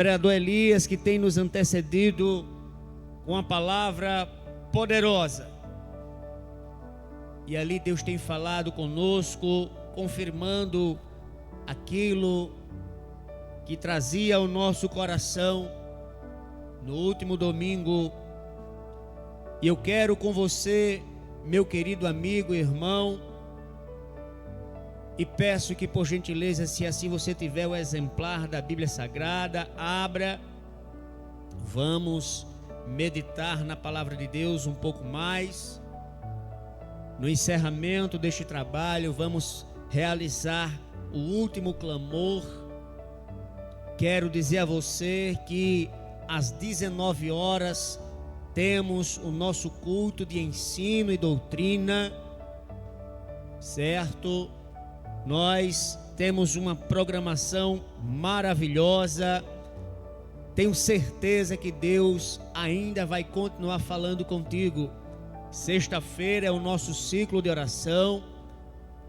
Vereador Elias, que tem nos antecedido com a palavra poderosa. E ali Deus tem falado conosco, confirmando aquilo que trazia ao nosso coração no último domingo. E eu quero com você, meu querido amigo e irmão, e peço que, por gentileza, se assim você tiver o exemplar da Bíblia Sagrada, abra. Vamos meditar na palavra de Deus um pouco mais. No encerramento deste trabalho, vamos realizar o último clamor. Quero dizer a você que às 19 horas temos o nosso culto de ensino e doutrina, certo? Nós temos uma programação maravilhosa. Tenho certeza que Deus ainda vai continuar falando contigo. Sexta-feira é o nosso ciclo de oração.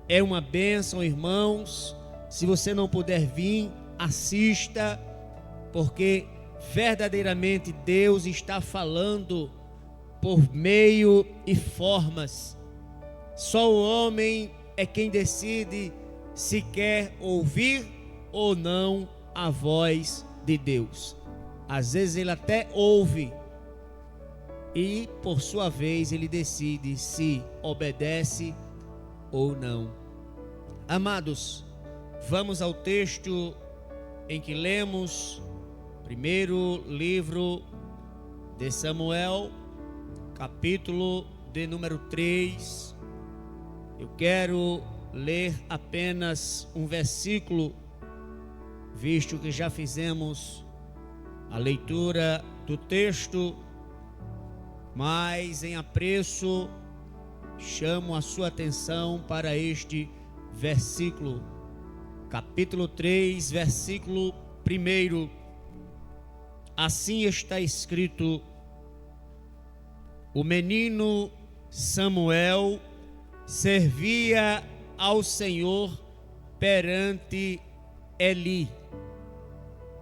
É uma bênção, irmãos. Se você não puder vir, assista, porque verdadeiramente Deus está falando por meio e formas. Só o homem é quem decide se quer ouvir ou não a voz de Deus. Às vezes ele até ouve e, por sua vez, ele decide se obedece ou não. Amados, vamos ao texto em que lemos, primeiro livro de Samuel, capítulo de número 3. Eu quero ler apenas um versículo, visto que já fizemos a leitura do texto, mas em apreço chamo a sua atenção para este versículo, capítulo 3, versículo 1. Assim está escrito: o menino Samuel servia ao Senhor perante Eli.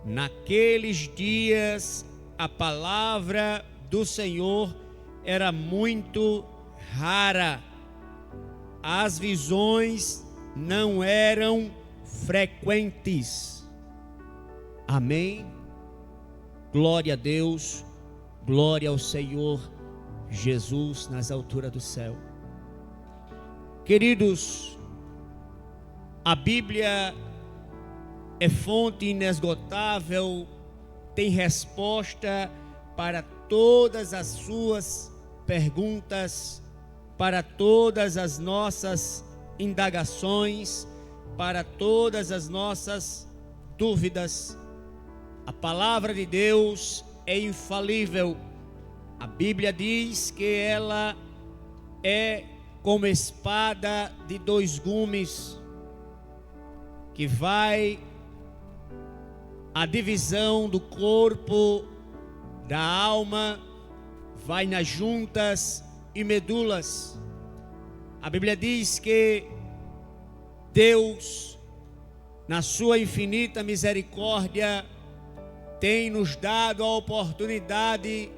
Naqueles dias a palavra do Senhor era muito rara, as visões não eram frequentes. Amém? Glória a Deus, glória ao Senhor Jesus nas alturas do céu. Queridos, a Bíblia é fonte inesgotável, tem resposta para todas as suas perguntas, para todas as nossas indagações, para todas as nossas dúvidas. A palavra de Deus é infalível. A Bíblia diz que ela é como espada de 2 gumes, que vai a divisão do corpo, da alma, vai nas juntas e medulas. A Bíblia diz que Deus, na sua infinita misericórdia, tem nos dado a oportunidade,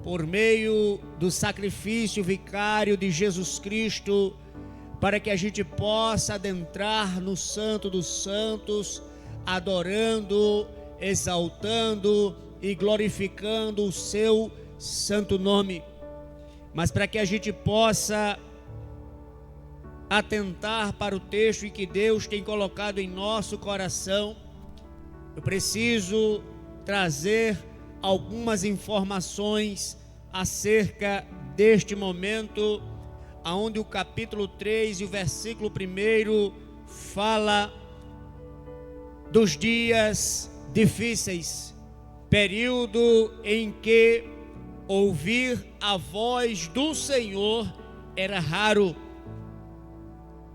por meio do sacrifício vicário de Jesus Cristo, para que a gente possa adentrar no Santo dos Santos, adorando, exaltando e glorificando o seu santo nome. Mas para que a gente possa atentar para o texto que Deus tem colocado em nosso coração, eu preciso trazer algumas informações acerca deste momento, onde o capítulo 3 e o versículo 1 fala dos dias difíceis, período em que ouvir a voz do Senhor era raro.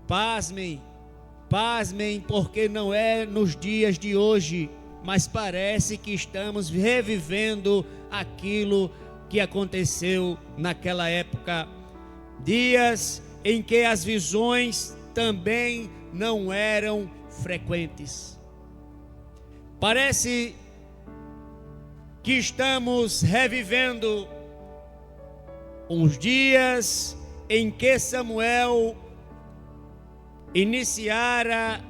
Pasmem, porque não é nos dias de hoje, mas parece que estamos revivendo aquilo que aconteceu naquela época. Dias em que as visões também não eram frequentes. Parece que estamos revivendo os dias em que Samuel iniciara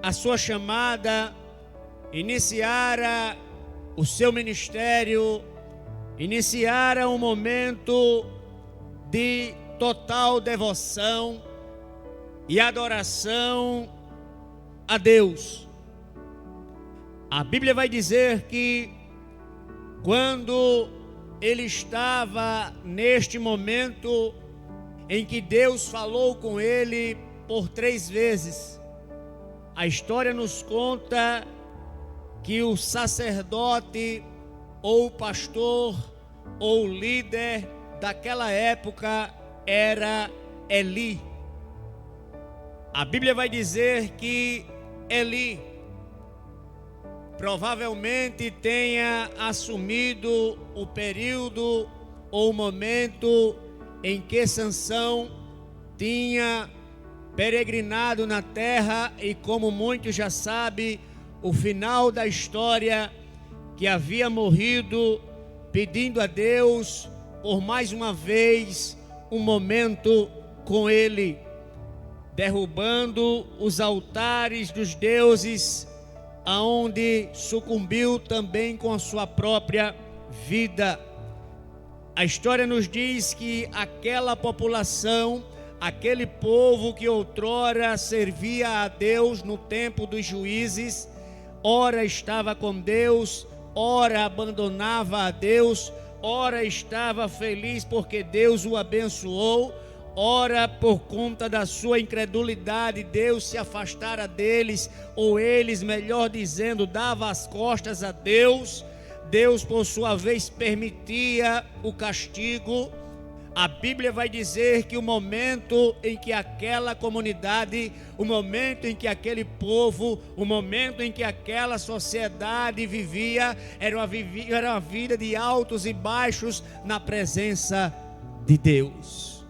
a sua chamada, iniciara o seu ministério, iniciara um momento de total devoção e adoração a Deus. A Bíblia vai dizer que quando ele estava neste momento em que Deus falou com ele por 3 vezes, a história nos conta que o sacerdote ou pastor ou líder daquela época era Eli. A Bíblia vai dizer que Eli provavelmente tenha assumido o período ou o momento em que Sansão tinha peregrinado na terra e, como muitos já sabem, o final da história, que havia morrido pedindo a Deus por mais uma vez um momento com ele, derrubando os altares dos deuses, aonde sucumbiu também com a sua própria vida. A história nos diz que aquela população, aquele povo que outrora servia a Deus no tempo dos juízes, ora estava com Deus, ora abandonava a Deus, ora estava feliz porque Deus o abençoou, ora por conta da sua incredulidade Deus se afastara deles, ou eles, melhor dizendo, dava as costas a Deus. Deus por sua vez permitia o castigo. A Bíblia vai dizer que o momento em que aquela comunidade, o momento em que aquele povo, o momento em que aquela sociedade vivia, era uma vida de altos e baixos na presença de Deus.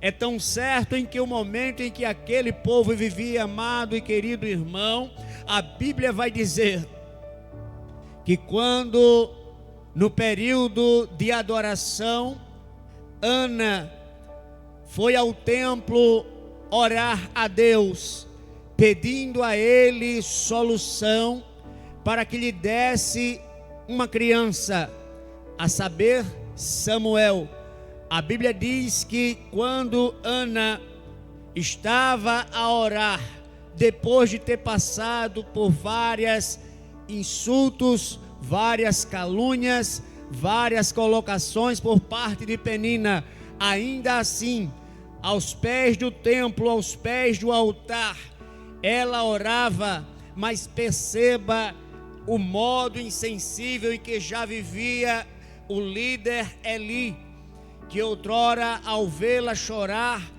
É tão certo em que o momento em que aquele povo vivia, amado e querido irmão, a Bíblia vai dizer que quando, no período de adoração, Ana foi ao templo orar a Deus, pedindo a Ele solução para que lhe desse uma criança, a saber, Samuel. A Bíblia diz que quando Ana estava a orar, depois de ter passado por vários insultos, várias calúnias, várias colocações por parte de Penina, ainda assim, aos pés do templo, aos pés do altar, ela orava. Mas perceba o modo insensível em que já vivia o líder Eli, que outrora, ao vê-la chorar,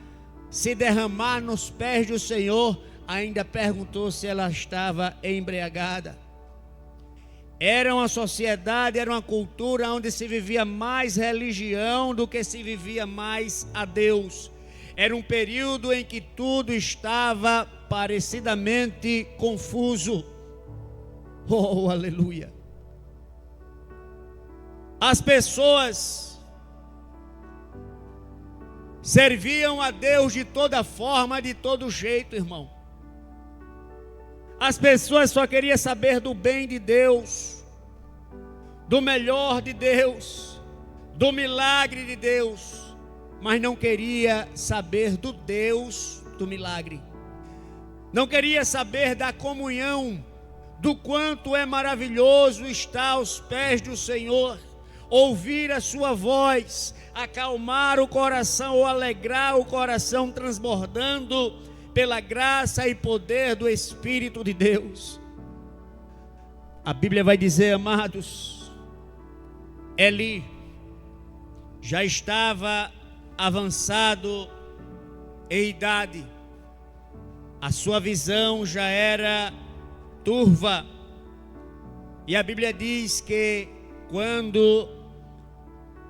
se derramar nos pés do Senhor, ainda perguntou se ela estava embriagada. Era uma sociedade, era uma cultura onde se vivia mais religião do que se vivia mais a Deus. Era um período em que tudo estava parecidamente confuso. Oh, aleluia! As pessoas serviam a Deus de toda forma, de todo jeito, irmão. As pessoas só queriam saber do bem de Deus, do melhor de Deus, do milagre de Deus, mas não queria saber do Deus do milagre. Não queria saber da comunhão, do quanto é maravilhoso estar aos pés do Senhor, ouvir a sua voz, acalmar o coração ou alegrar o coração, transbordando pela graça e poder do Espírito de Deus. A Bíblia vai dizer, amados, Eli já estava avançado em idade, a sua visão já era turva, e a Bíblia diz que quando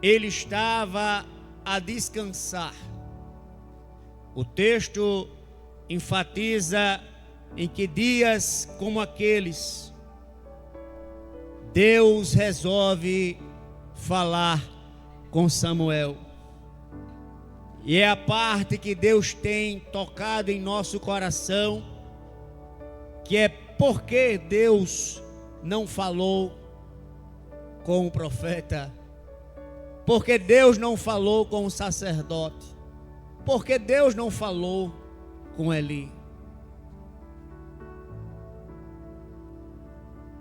ele estava a descansar, o texto enfatiza em que dias como aqueles, Deus resolve falar com Samuel. E é a parte que Deus tem tocado em nosso coração, que é porque Deus não falou com o profeta, porque Deus não falou com o sacerdote, porque Deus não falou com Eli.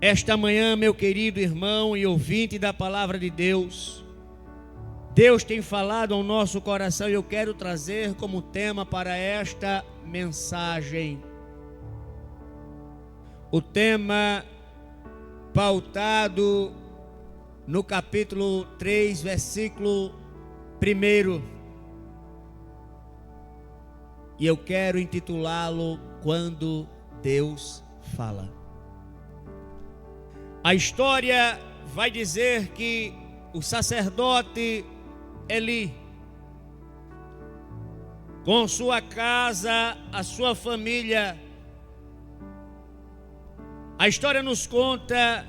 Esta manhã, meu querido irmão e ouvinte da palavra de Deus, Deus tem falado ao nosso coração e eu quero trazer como tema para esta mensagem o tema pautado no capítulo 3, versículo 1. E eu quero intitulá-lo Quando Deus Fala. A história vai dizer que o sacerdote Eli, com sua casa, a sua família, a história nos conta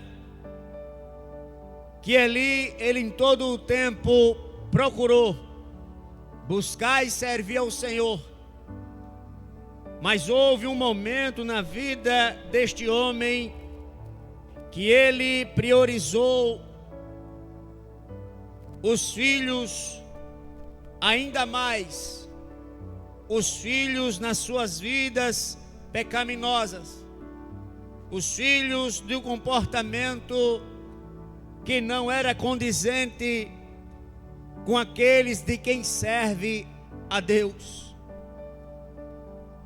que Eli, ele em todo o tempo procurou buscar e servir ao Senhor. Mas houve um momento na vida deste homem que ele priorizou os filhos ainda mais, os filhos nas suas vidas pecaminosas, os filhos do comportamento que não era condizente com aqueles de quem serve a Deus.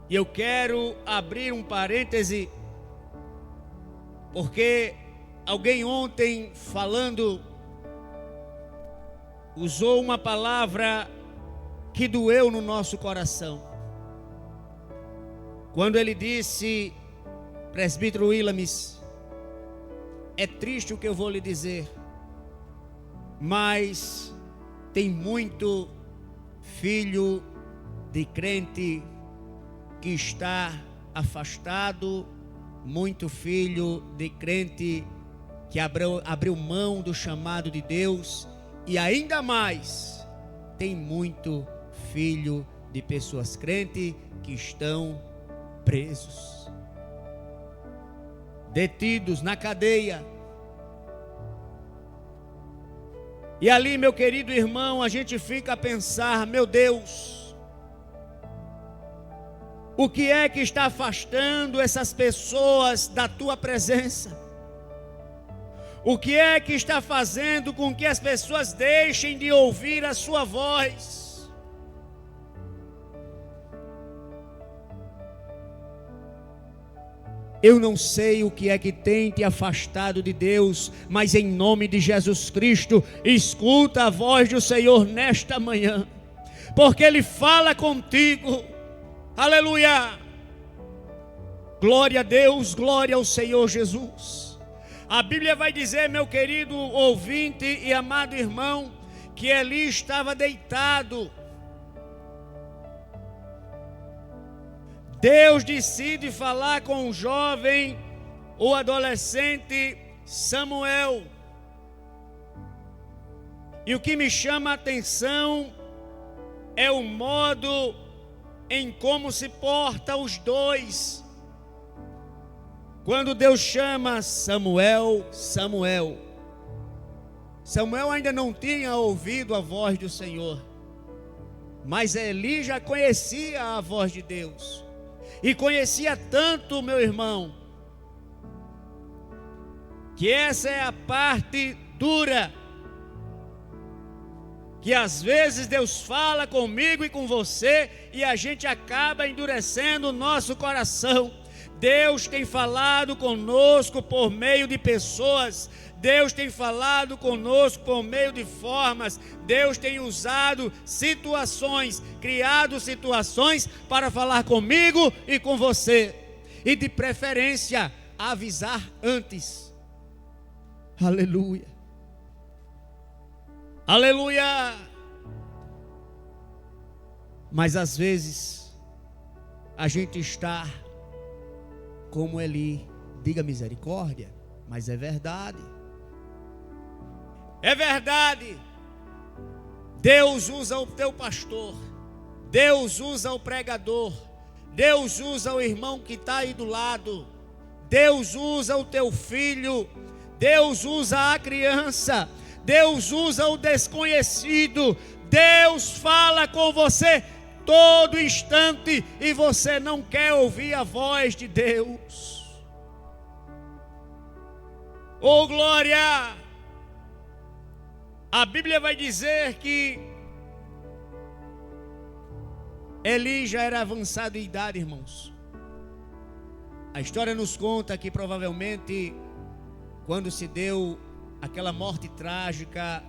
E eu quero abrir um parêntese, porque alguém ontem falando usou uma palavra que doeu no nosso coração. Quando ele disse, presbítero Willamis, é triste o que eu vou lhe dizer, mas tem muito filho de crente que está afastado, muito filho de crente que abriu mão do chamado de Deus, e ainda mais tem muito filho de pessoas crentes que estão presos, detidos na cadeia. E ali, meu querido irmão, a gente fica a pensar, meu Deus, o que é que está afastando essas pessoas da tua presença? O que é que está fazendo com que as pessoas deixem de ouvir a sua voz? Eu não sei o que é que tem te afastado de Deus, mas em nome de Jesus Cristo, escuta a voz do Senhor nesta manhã, porque Ele fala contigo. Aleluia! Glória a Deus, glória ao Senhor Jesus. A Bíblia vai dizer, meu querido ouvinte e amado irmão, que Eli estava deitado. Deus decide falar com o jovem, o adolescente Samuel. E o que me chama a atenção é o modo em como se porta os dois. Quando Deus chama Samuel, Samuel ainda não tinha ouvido a voz do Senhor, mas Eli já conhecia a voz de Deus, e conhecia tanto, meu irmão, que essa é a parte dura, que às vezes Deus fala comigo e com você, e a gente acaba endurecendo o nosso coração. Deus tem falado conosco por meio de pessoas, Deus tem falado conosco por meio de formas, Deus tem usado situações, criado situações para falar comigo e com você, e de preferência avisar antes. Aleluia, aleluia. Mas às vezes a gente está como Eli, diga misericórdia, mas é verdade. É verdade, Deus usa o teu pastor, Deus usa o pregador, Deus usa o irmão que está aí do lado, Deus usa o teu filho, Deus usa a criança, Deus usa o desconhecido, Deus fala com você todo instante e você não quer ouvir a voz de Deus. Oh glória! A Bíblia vai dizer que Eli já era avançado em idade, irmãos. A história nos conta que provavelmente quando se deu aquela morte trágica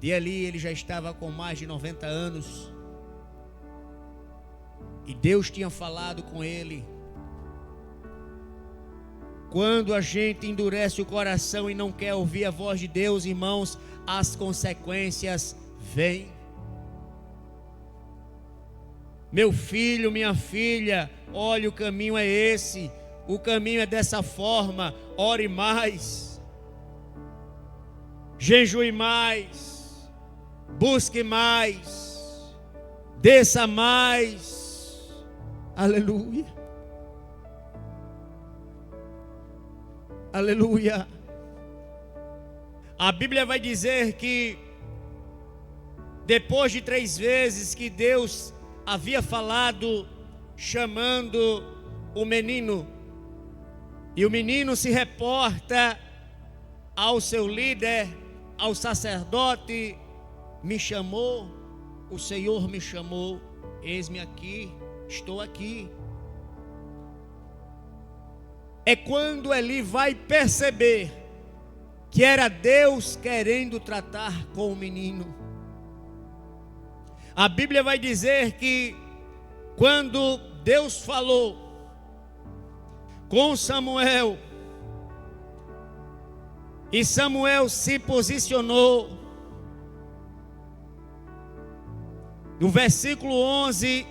de Eli, ele já estava com mais de 90 anos. E Deus tinha falado com ele. Quando a gente endurece o coração e não quer ouvir a voz de Deus, irmãos, as consequências vêm. Meu filho, minha filha, olha, o caminho é esse, o caminho é dessa forma, ore mais, jejue mais, busque mais, desça mais, aleluia, aleluia. A Bíblia vai dizer que depois de 3 vezes que Deus havia falado, chamando o menino, e o menino se reporta ao seu líder, ao sacerdote: me chamou, o Senhor me chamou, eis-me aqui, estou aqui. É quando Eli vai perceber que era Deus querendo tratar com o menino. A Bíblia vai dizer que quando Deus falou com Samuel, e Samuel se posicionou, no versículo 11,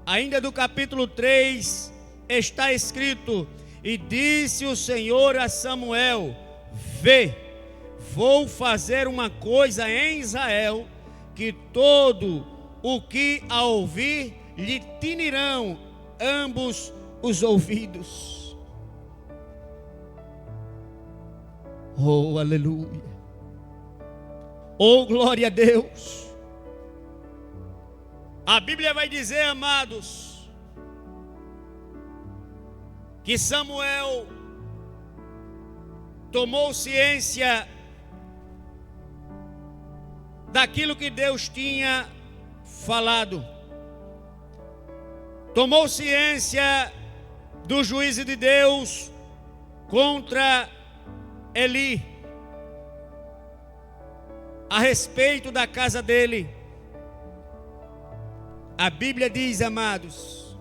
ainda do capítulo 3, está escrito: e disse o Senhor a Samuel: vê, vou fazer uma coisa em Israel, que todo o que a ouvir lhe tinirão ambos os ouvidos. Oh, aleluia. Oh, glória a Deus. A Bíblia vai dizer, amados, que Samuel tomou ciência daquilo que Deus tinha falado, tomou ciência do juízo de Deus contra Eli, a respeito da casa dele. A Bíblia diz, amados,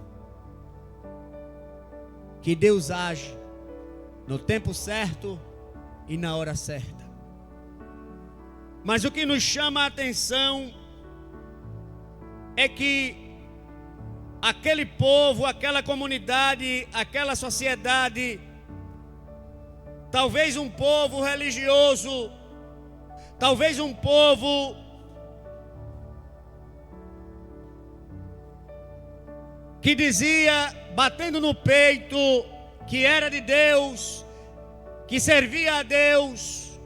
que Deus age no tempo certo e na hora certa. Mas o que nos chama a atenção é que aquele povo, aquela comunidade, aquela sociedade, talvez um povo religioso, talvez um povo que dizia, batendo no peito, que era de Deus, que servia a Deus.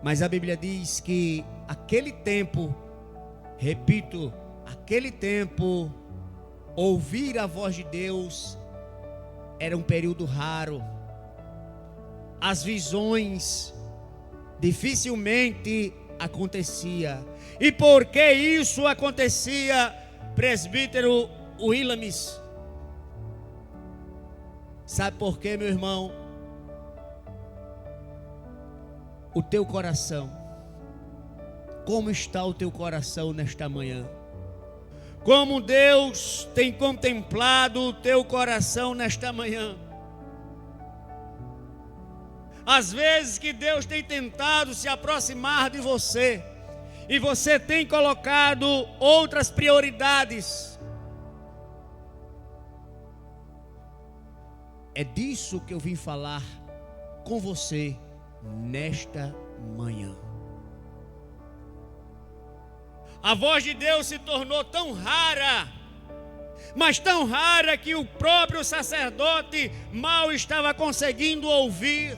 Mas a Bíblia diz que aquele tempo, repito, aquele tempo, ouvir a voz de Deus era um período raro. As visões dificilmente acontecia. E por que isso acontecia, presbítero Willamis? Sabe por quê, meu irmão? O teu coração. Como está o teu coração nesta manhã? Como Deus tem contemplado o teu coração nesta manhã? Às vezes que Deus tem tentado se aproximar de você, e você tem colocado outras prioridades. É disso que eu vim falar com você nesta manhã. A voz de Deus se tornou tão rara, mas tão rara que o próprio sacerdote mal estava conseguindo ouvir.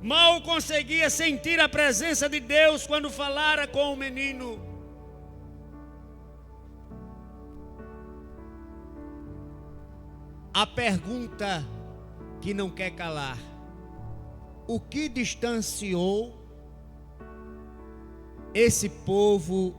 Mal conseguia sentir a presença de Deus quando falara com o menino. A pergunta que não quer calar: o que distanciou esse povo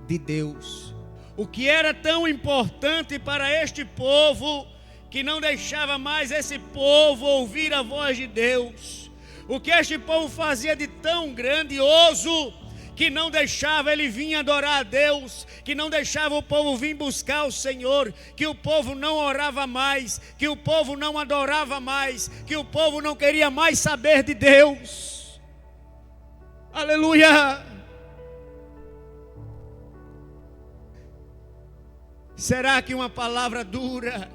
de Deus? O que era tão importante para este povo que não deixava mais esse povo ouvir a voz de Deus? O que este povo fazia de tão grandioso que não deixava ele vir adorar a Deus, que não deixava o povo vir buscar o Senhor, que o povo não orava mais, que o povo não adorava mais, que o povo não queria mais saber de Deus? Aleluia! Será que uma palavra dura?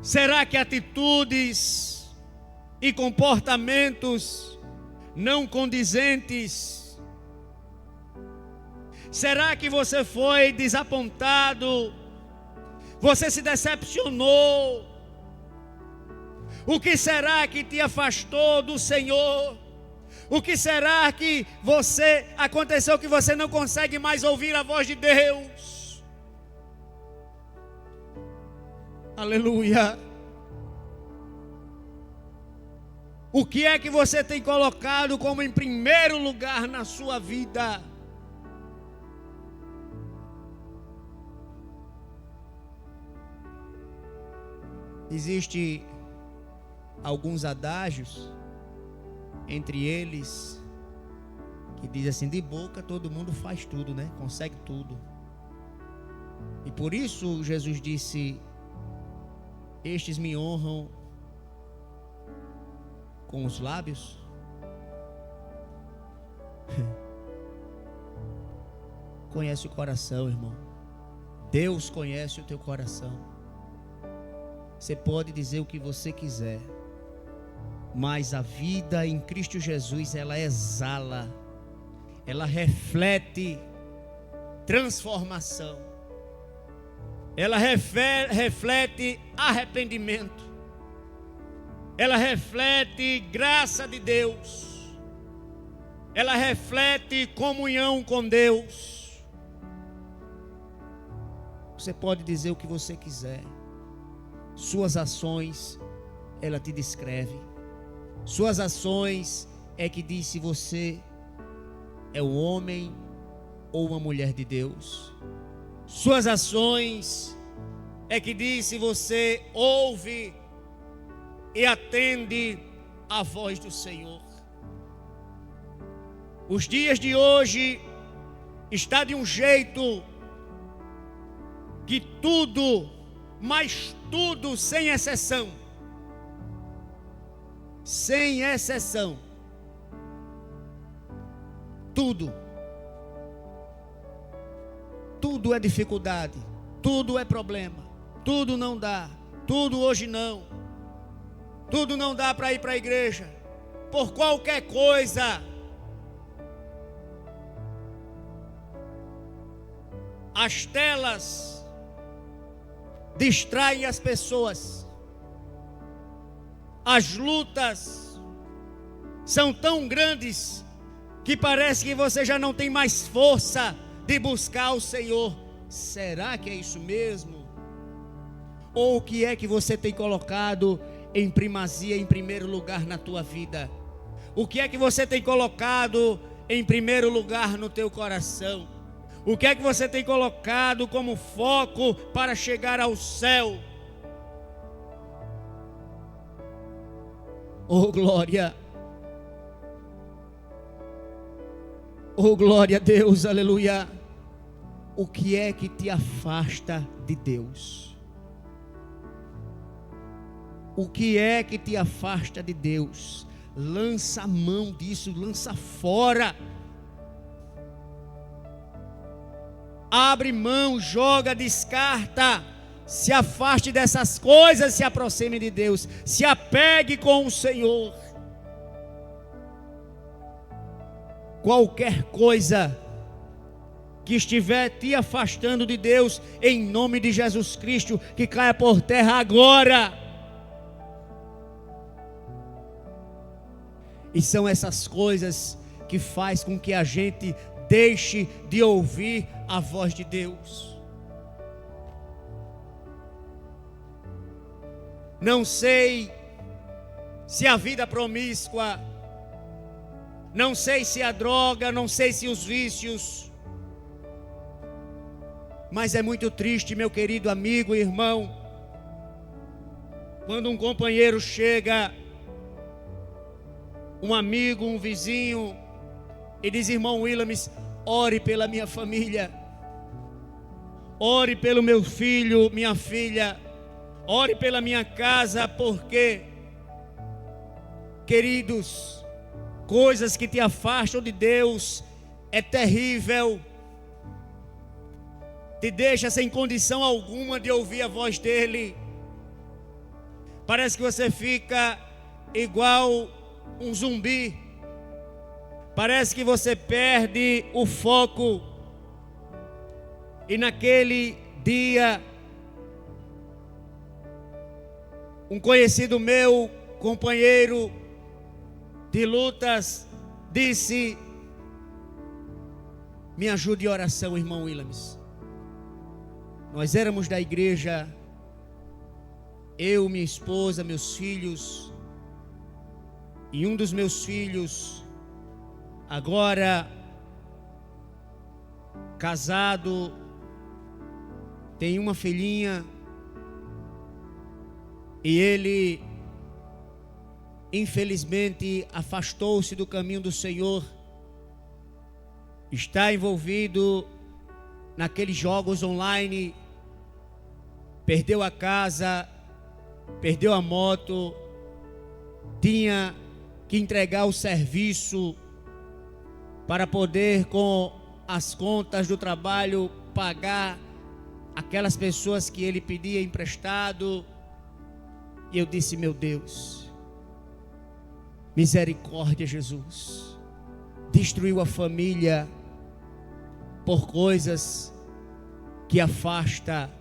Será que atitudes e comportamentos não condizentes? Será que você foi desapontado? Você se decepcionou? O que será que te afastou do Senhor? O que será que aconteceu que você não consegue mais ouvir a voz de Deus? Aleluia! O que é que você tem colocado como em primeiro lugar na sua vida? Existem alguns adágios, entre eles, que diz assim: de boca todo mundo faz tudo, né? Consegue tudo. E por isso Jesus disse: estes me honram com os lábios. Conhece o coração, irmão. Deus conhece o teu coração. Você pode dizer o que você quiser, mas a vida em Cristo Jesus, ela exala, ela reflete transformação, ela reflete arrependimento, ela reflete graça de Deus, ela reflete comunhão com Deus. Você pode dizer o que você quiser, suas ações, ela te descreve. Suas ações é que diz se você é um homem ou uma mulher de Deus. Suas ações é que diz se você ouve e atende a voz do Senhor. Os dias de hoje está de um jeito que tudo, mas tudo sem exceção, tudo é dificuldade, tudo é problema, tudo não dá, tudo hoje não, tudo não dá para ir para a igreja, por qualquer coisa. As telas distraem as pessoas. As lutas são tão grandes que parece que você já não tem mais força de buscar o Senhor. Será que é isso mesmo? Ou o que é que você tem colocado em primazia, em primeiro lugar na tua vida? O que é que você tem colocado em primeiro lugar no teu coração? O que é que você tem colocado como foco para chegar ao céu? Oh glória! Oh glória a Deus, aleluia! O que é que te afasta de Deus? O que é que te afasta de Deus? Lança a mão disso, lança fora. Abre mão, joga, descarta se afaste dessas coisas, se aproxime de Deus, se apegue com o Senhor. Qualquer coisa que estiver te afastando de Deus, em nome de Jesus Cristo, que caia por terra agora. E são essas coisas que faz com que a gente deixe de ouvir a voz de Deus. Não sei se a vida promíscua, não sei se a droga, não sei se os vícios, mas é muito triste, meu querido amigo e irmão, quando um companheiro chega, um amigo, um vizinho, e diz: irmão Williams, ore pela minha família, ore pelo meu filho, minha filha, ore pela minha casa, porque, queridos, coisas que te afastam de Deus é terrível, te deixa sem condição alguma de ouvir a voz dele. Parece que você fica igual um zumbi, parece que você perde o foco. E naquele dia, um conhecido meu, companheiro de lutas, disse: me ajude em oração, irmão Williams. Nós éramos da igreja, eu, minha esposa, meus filhos, e um dos meus filhos, agora casado, tem uma filhinha, e ele infelizmente afastou-se do caminho do Senhor, está envolvido naqueles jogos online, perdeu a casa, perdeu a moto, tinha que entregar o serviço para poder, com as contas do trabalho, pagar aquelas pessoas que ele pedia emprestado. E eu disse: meu Deus, misericórdia, Jesus. Destruiu a família por coisas que afasta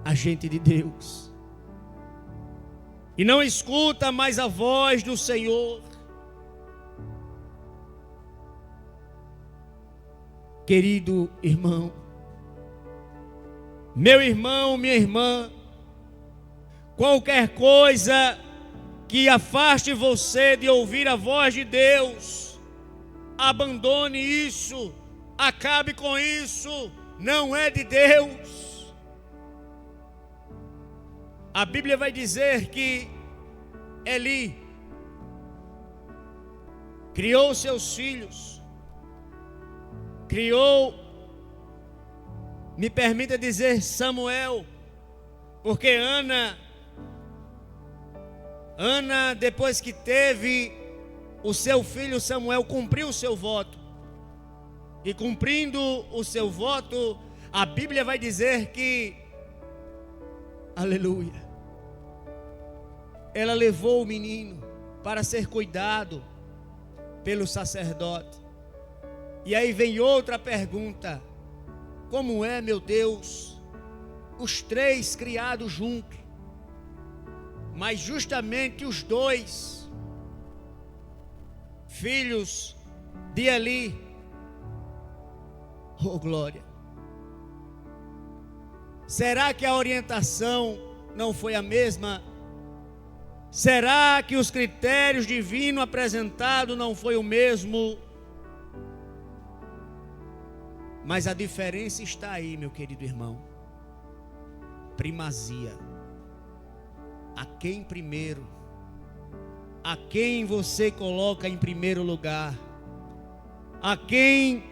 a gente de Deus, e não escuta mais a voz do Senhor. Querido irmão, meu irmão, minha irmã, qualquer coisa que afaste você de ouvir a voz de Deus, abandone isso, acabe com isso, não é de Deus. A Bíblia vai dizer que Eli criou seus filhos, criou, me permita dizer, Samuel, porque Ana, depois que teve o seu filho Samuel, cumpriu o seu voto, e cumprindo o seu voto, a Bíblia vai dizer que, aleluia, ela levou o menino para ser cuidado pelo sacerdote. E aí vem outra pergunta: como é, meu Deus, os três criados juntos, mas justamente os dois filhos de Eli? Oh glória! Será que a orientação não foi a mesma? Será que os critérios divinos apresentados não foi o mesmo? Mas a diferença está aí, meu querido irmão. Primazia. A quem primeiro? A quem você coloca em primeiro lugar? A quem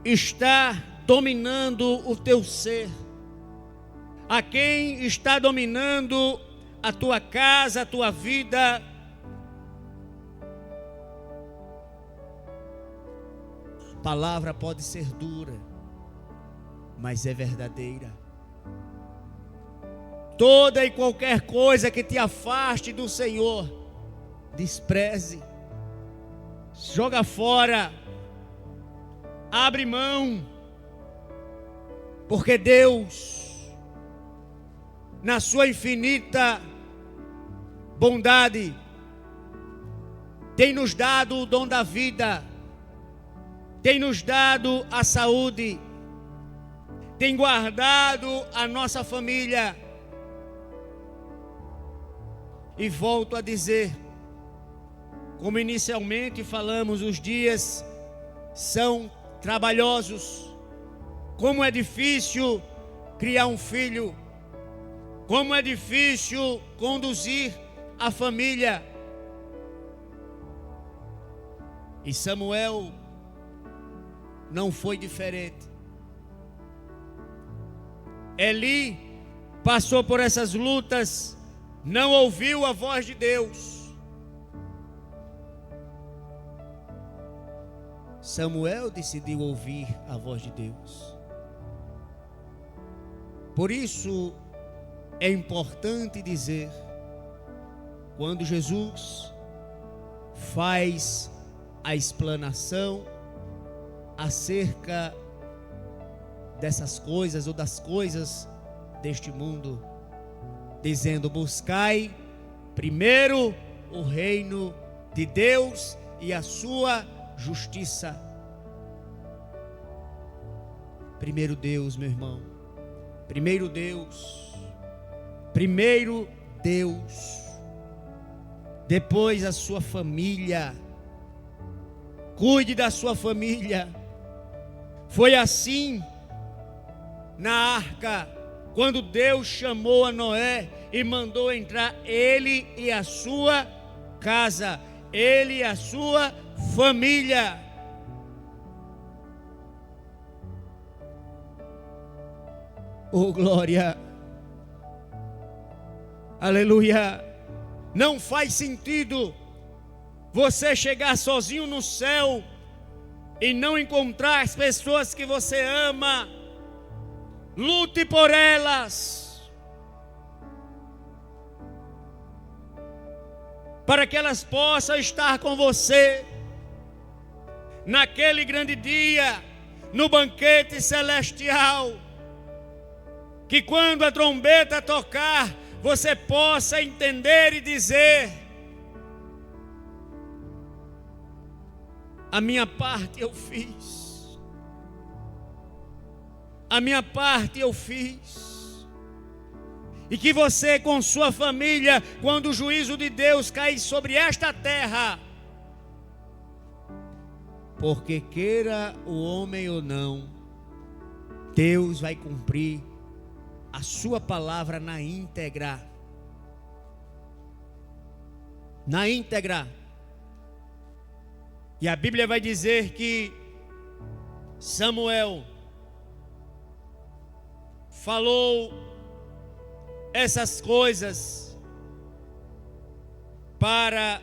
está dominando o teu ser? A quem está dominando a tua casa, a tua vida? A palavra pode ser dura, mas é verdadeira. toda e qualquer coisa que te afaste do Senhor, despreze, joga fora, abre mão, porque Deus, na sua infinita bondade, tem nos dado o dom da vida, tem nos dado a saúde, tem guardado a nossa família. E volto a dizer, como inicialmente falamos, os dias são trabalhosos. Como é difícil criar um filho, como é difícil conduzir a família. E Samuel não foi diferente. Eli passou por essas lutas, não ouviu a voz de Deus. Samuel decidiu ouvir a voz de Deus. Por isso é importante dizer, quando Jesus faz a explanação acerca dessas coisas ou das coisas deste mundo, dizendo: buscai primeiro o reino de Deus e a sua justiça. Primeiro Deus, meu irmão, primeiro Deus, primeiro Deus, depois a sua família. Cuide da sua família. Foi assim na arca, quando Deus chamou a Noé e mandou entrar ele e a sua casa, ele e a sua família. Oh, glória! Aleluia! Não faz sentido você chegar sozinho no céu e não encontrar as pessoas que você ama. Lute por elas, para que elas possam estar com você naquele grande dia, no banquete celestial. Que quando a trombeta tocar, você possa entender e dizer: a minha parte eu fiz. A minha parte eu fiz. E que você com sua família, quando o juízo de Deus cair sobre esta terra, porque queira o homem ou não, Deus vai cumprir a sua palavra na íntegra. Na íntegra. E a Bíblia vai dizer que Samuel falou essas coisas para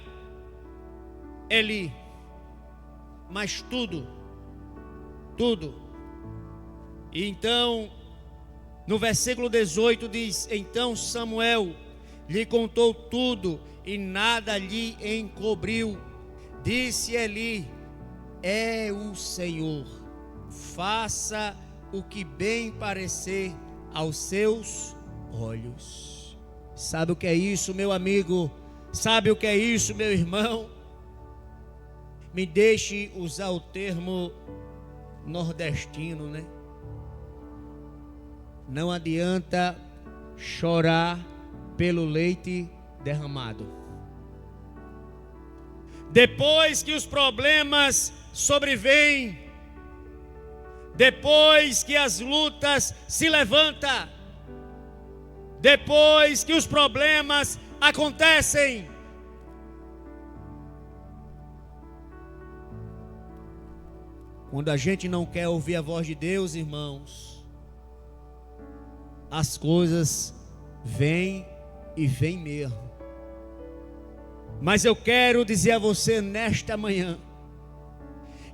Eli, mas tudo. E então, no versículo 18 diz: então Samuel lhe contou tudo e nada lhe encobriu. Disse Eli: é o Senhor, faça o que bem parecer aos seus olhos. Sabe o que é isso, meu amigo? Sabe o que é isso, meu irmão? Me deixe usar o termo nordestino, né? Não adianta chorar pelo leite derramado. Depois que os problemas sobrevêm, depois que as lutas se levantam, depois que os problemas acontecem, quando a gente não quer ouvir a voz de Deus, irmãos, as coisas vêm e vêm mesmo. Mas eu quero dizer a você nesta manhã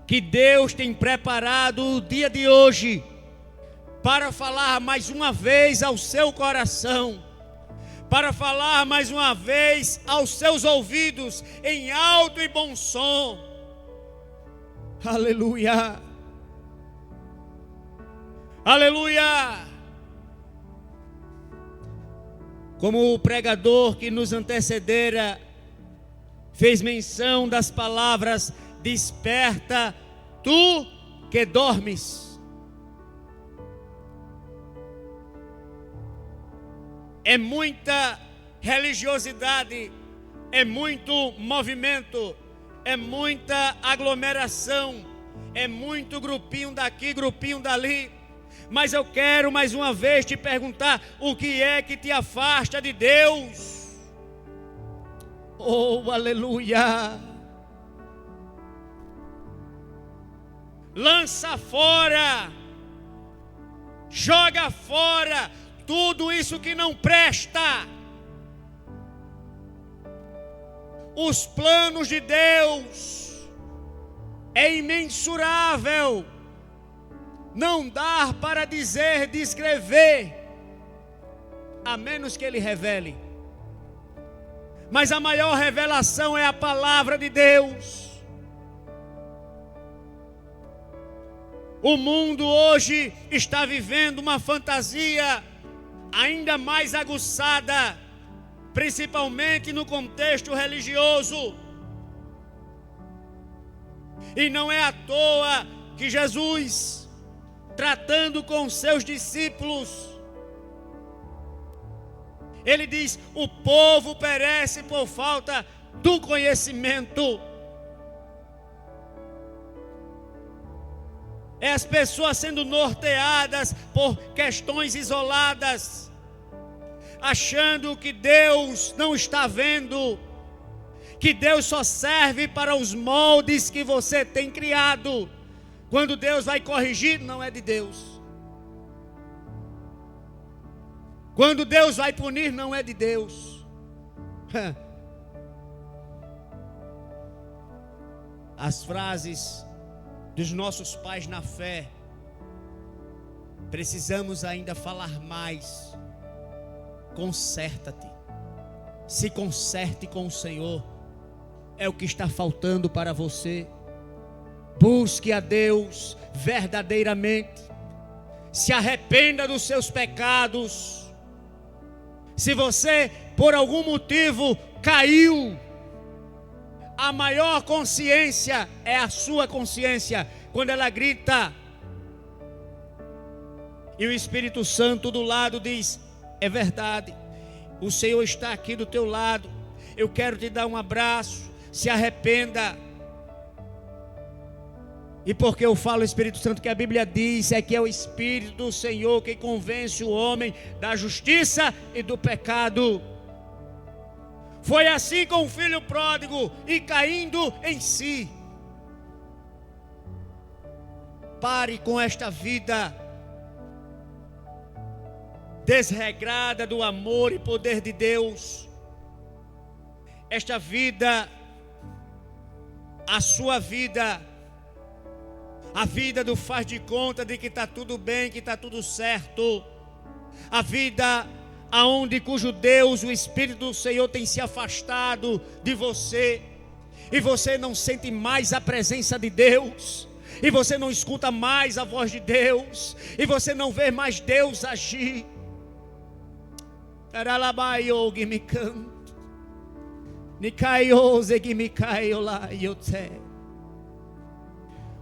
que Deus tem preparado o dia de hoje para falar mais uma vez ao seu coração, para falar mais uma vez aos seus ouvidos em alto e bom som. Aleluia. Aleluia. Como o pregador que nos antecedera fez menção das palavras: desperta, tu que dormes. É muita religiosidade, é muito movimento, é muita aglomeração, é muito grupinho daqui, grupinho dali. Mas eu quero mais uma vez te perguntar: o que é que te afasta de Deus? Oh, aleluia! Lança fora, joga fora tudo isso que não presta. Os planos de Deus é imensurável. Não dá para dizer, descrever, a menos que Ele revele. Mas a maior revelação é a palavra de Deus. O mundo hoje está vivendo uma fantasia ainda mais aguçada, principalmente no contexto religioso. E não é à toa que Jesus, tratando com seus discípulos, Ele diz: o povo perece por falta do conhecimento. É as pessoas sendo norteadas por questões isoladas, achando que Deus não está vendo, que Deus só serve para os moldes que você tem criado. Quando Deus vai corrigir, não é de Deus. Quando Deus vai punir, não é de Deus. As frases dos nossos pais na fé, precisamos ainda falar mais. Conserta-te, se conserte com o Senhor, é o que está faltando para você. Busque a Deus verdadeiramente, se arrependa dos seus pecados. Se você por algum motivo caiu, a maior consciência é a sua consciência, quando ela grita e o Espírito Santo do lado diz: é verdade, o Senhor está aqui do teu lado, eu quero te dar um abraço, se arrependa. E porque eu falo Espírito Santo, que a Bíblia diz é que é o Espírito do Senhor que convence o homem da justiça e do pecado. Foi assim com o filho pródigo, e caindo em si. Pare com esta vida desregrada do amor e poder de Deus. Esta vida, a sua vida, a vida do faz de conta de que está tudo bem, que está tudo certo. A vida cujo Deus, o Espírito do Senhor, tem se afastado de você, e você não sente mais a presença de Deus, e você não escuta mais a voz de Deus, e você não vê mais Deus agir.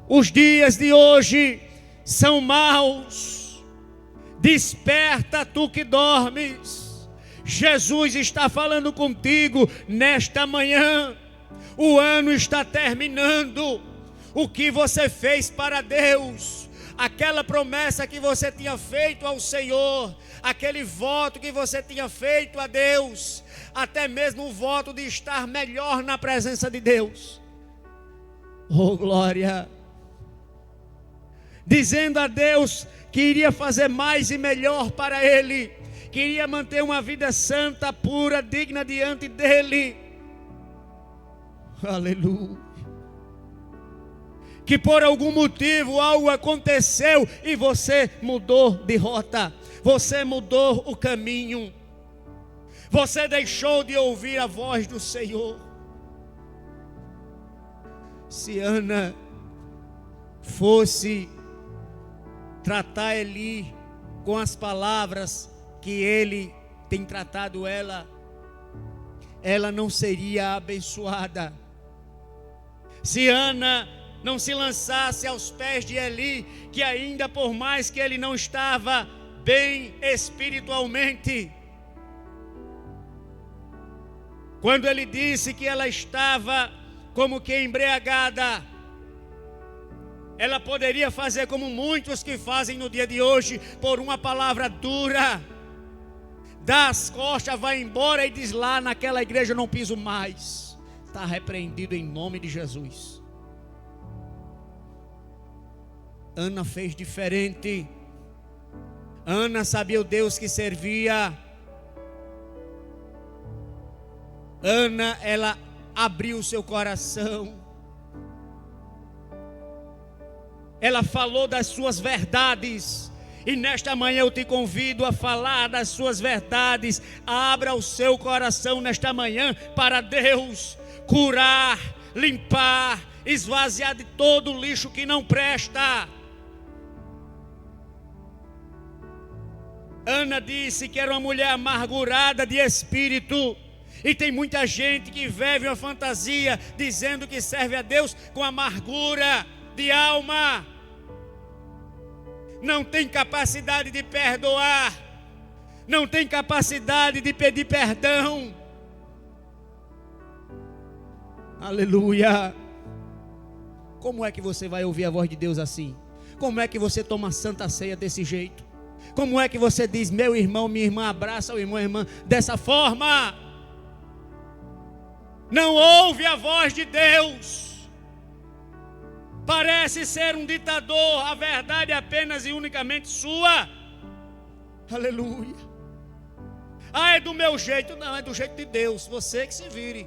Os dias de hoje são maus. Desperta, tu que dormes. Jesus está falando contigo nesta manhã. O ano está terminando. O que você fez para Deus, aquela promessa que você tinha feito ao Senhor, aquele voto que você tinha feito a Deus, até mesmo o voto de estar melhor na presença de Deus. Oh, glória! Dizendo a Deus que iria fazer mais e melhor para Ele, queria manter uma vida santa, pura, digna diante dEle. Aleluia. Que por algum motivo algo aconteceu e você mudou de rota, você mudou o caminho, Você deixou de ouvir a voz do Senhor. Se Ana fosse tratar Eli com as palavras que ele tem tratado ela não seria abençoada. Se Ana não se lançasse aos pés de Eli, que ainda por mais que ele não estava bem espiritualmente, quando ele disse que ela estava como que embriagada, ela poderia fazer como muitos que fazem no dia de hoje, por uma palavra dura, dá as costas, vai embora e diz: lá naquela igreja eu não piso mais. Está repreendido em nome de Jesus. Ana fez diferente. Ana sabia o Deus que servia. Ana, ela abriu o seu coração. Ela falou das suas verdades. E nesta manhã eu te convido a falar das suas verdades. Abra o seu coração nesta manhã para Deus curar, limpar, esvaziar de todo o lixo que não presta. Ana disse que era uma mulher amargurada de espírito. E tem muita gente que vive uma fantasia dizendo que serve a Deus com amargura de alma. Não tem capacidade de perdoar. Não tem capacidade de pedir perdão. Aleluia. Como é que você vai ouvir a voz de Deus assim? Como é que você toma a santa ceia desse jeito? Como é que você diz: meu irmão, minha irmã, abraça o irmão, a irmã, dessa forma? Não ouve a voz de Deus. Parece ser um ditador. A verdade é apenas e unicamente sua. Aleluia. Ah, é do meu jeito. Não, é do jeito de Deus. Você que se vire.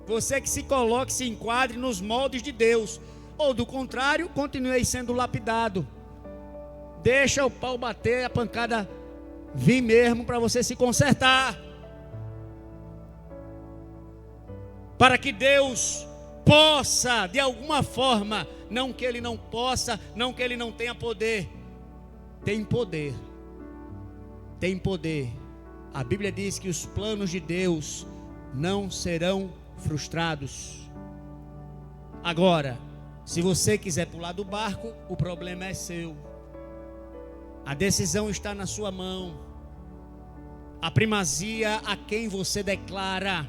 Você que se coloque, se enquadre nos moldes de Deus. Ou do contrário, continue sendo lapidado. Deixa o pau bater, a pancada vir mesmo para você se consertar. Para que Deus possa, de alguma forma, não que Ele não possa, não que Ele não tenha poder. Tem poder. Tem poder. A Bíblia diz que os planos de Deus não serão frustrados. Agora, se você quiser pular do barco, o problema é seu. A decisão está na sua mão. A primazia a quem você declara.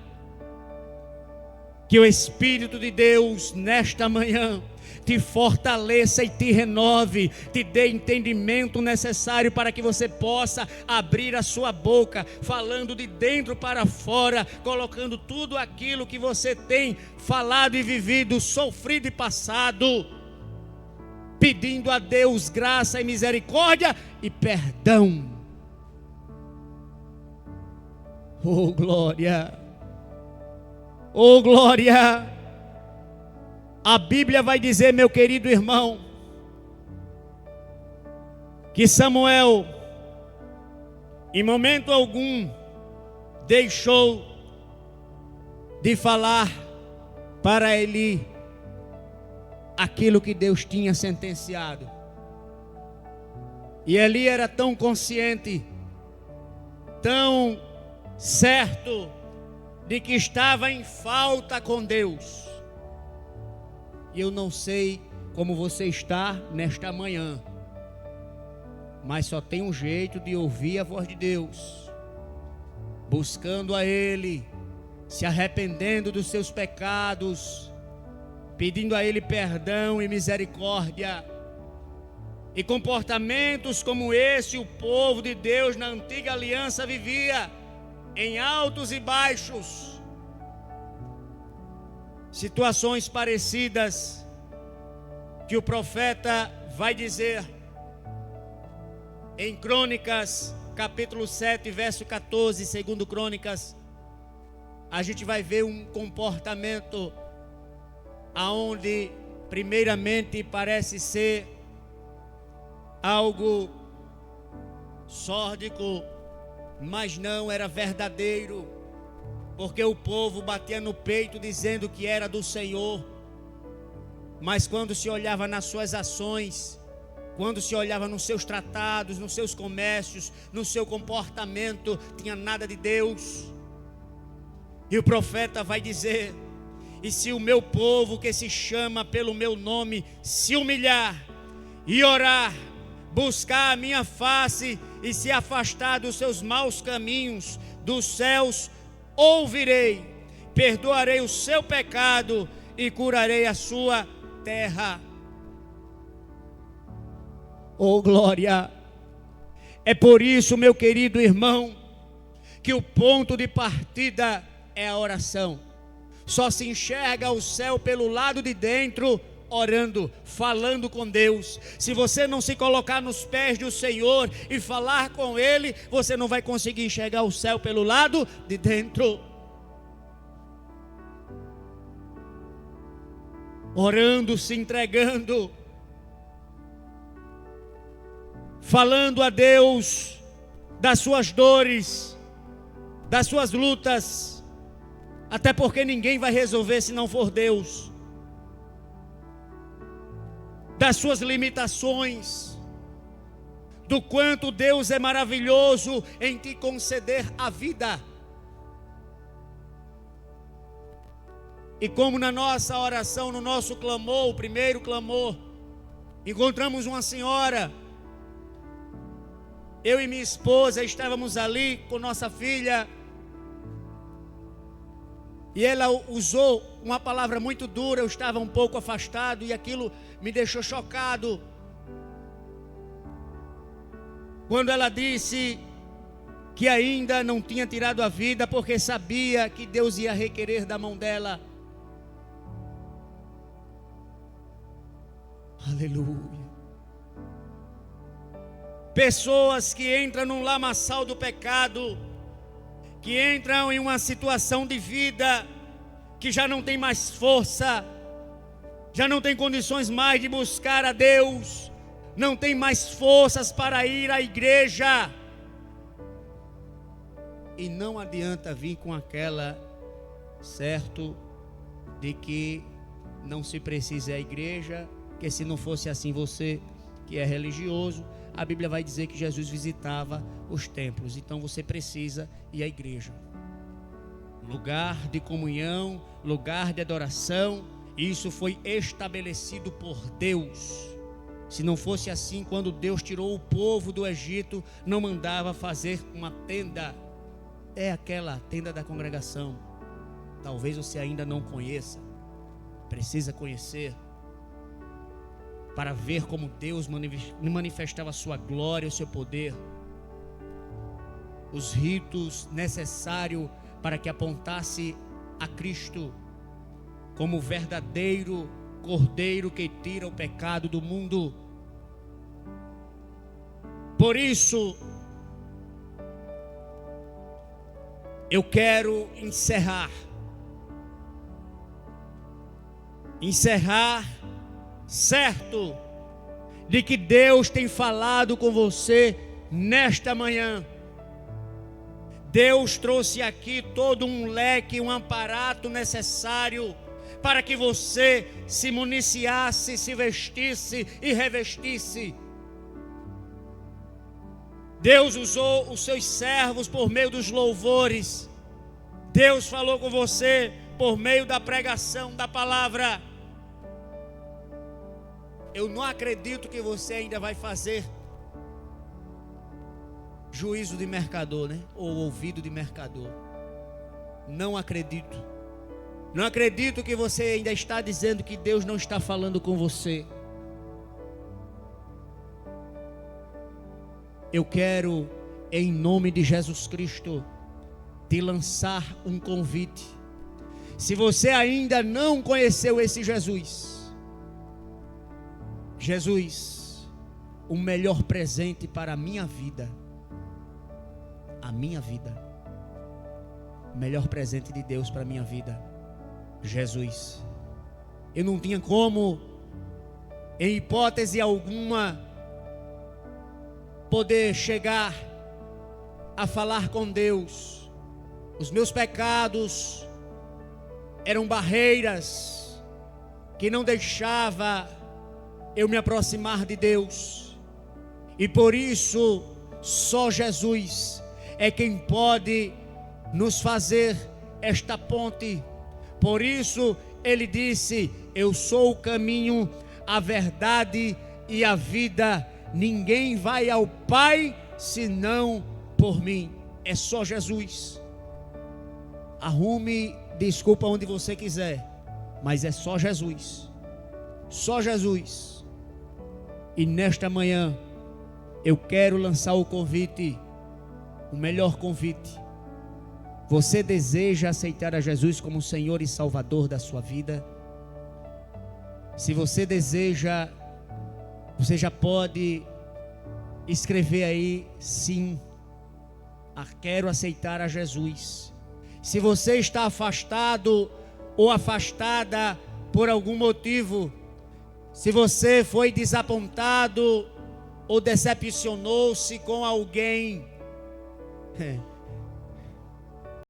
Que o Espírito de Deus nesta manhã te fortaleça e te renove, te dê entendimento necessário para que você possa abrir a sua boca, falando de dentro para fora, colocando tudo aquilo que você tem falado e vivido, sofrido e passado, pedindo a Deus graça e misericórdia e perdão. Oh glória! Oh glória! A Bíblia vai dizer, meu querido irmão, que Samuel, em momento algum, deixou de falar para Eli aquilo que Deus tinha sentenciado. E Eli era tão consciente, tão certo de que estava em falta com Deus. E eu não sei como você está nesta manhã, mas só tem um jeito de ouvir a voz de Deus, buscando a Ele, se arrependendo dos seus pecados, pedindo a Ele perdão e misericórdia. E comportamentos como esse o povo de Deus na antiga aliança vivia, em altos e baixos. Situações parecidas que o profeta vai dizer em Crônicas, capítulo 7, verso 14, segundo Crônicas. A gente vai ver um comportamento aonde primeiramente parece ser algo sórdico, mas não era verdadeiro, porque o povo batia no peito dizendo que era do Senhor, mas quando se olhava nas suas ações, quando se olhava nos seus tratados, nos seus comércios, no seu comportamento, tinha nada de Deus. E o profeta vai dizer: e se o meu povo que se chama pelo meu nome se humilhar e orar, buscar a minha face e se afastar dos seus maus caminhos, dos céus ouvirei, perdoarei o seu pecado e curarei a sua terra. Oh glória! É por isso, meu querido irmão, que o ponto de partida é a oração. Só se enxerga o céu pelo lado de dentro, orando, falando com Deus. Se você não se colocar nos pés do Senhor e falar com Ele, você não vai conseguir enxergar o céu pelo lado de dentro. Orando, se entregando, falando a Deus das suas dores, das suas lutas, até porque ninguém vai resolver se não for Deus, das suas limitações, do quanto Deus é maravilhoso em te conceder a vida. E como na nossa oração, no nosso clamor, o primeiro clamor, encontramos uma senhora. Eu e minha esposa estávamos ali com nossa filha, e ela usou uma palavra muito dura. Eu estava um pouco afastado e aquilo me deixou chocado. Quando ela disse que ainda não tinha tirado a vida porque sabia que Deus ia requerer da mão dela. Aleluia. Pessoas que entram num lamaçal do pecado, que entram em uma situação de vida que já não tem mais força, já não tem condições mais de buscar a Deus, não tem mais forças para ir à igreja. E não adianta vir com aquela certo de que não se precisa ir à igreja, que se não fosse assim você que é religioso, a Bíblia vai dizer que Jesus visitava os templos, então você precisa ir à igreja. Lugar de comunhão, lugar de adoração, isso foi estabelecido por Deus. Se não fosse assim, quando Deus tirou o povo do Egito, não mandava fazer uma tenda. É aquela tenda da congregação. Talvez você ainda não conheça, precisa conhecer, para ver como Deus manifestava a sua glória, o seu poder, os ritos necessários para que apontasse a Cristo como o verdadeiro Cordeiro que tira o pecado do mundo. Por isso, eu quero encerrar certo de que Deus tem falado com você nesta manhã. Deus trouxe aqui todo um leque, um aparato necessário para que você se municiasse, se vestisse e revestisse. Deus usou os seus servos por meio dos louvores. Deus falou com você por meio da pregação da palavra. Eu não acredito que você ainda vai fazer juízo de mercador, né? Ou ouvido de mercador. Não acredito. Não acredito que você ainda está dizendo que Deus não está falando com você. Eu quero, em nome de Jesus Cristo, te lançar um convite. Se você ainda não conheceu esse Jesus, o melhor presente para a minha vida, o melhor presente de Deus para a minha vida, Jesus. Eu não tinha como, em hipótese alguma, poder chegar a falar com Deus. Os meus pecados eram barreiras que não deixava eu me aproximar de Deus. E por isso, só Jesus é quem pode nos fazer esta ponte. Por isso, ele disse: eu sou o caminho, a verdade e a vida. Ninguém vai ao Pai senão por mim. É só Jesus. Arrume desculpa onde você quiser, mas é só Jesus. Só Jesus. E nesta manhã eu quero lançar o convite, o melhor convite. Você deseja aceitar a Jesus como Senhor e Salvador da sua vida? Se você deseja, você já pode escrever aí: sim, quero aceitar a Jesus. Se você está afastado ou afastada por algum motivo, se você foi desapontado ou decepcionou-se com alguém,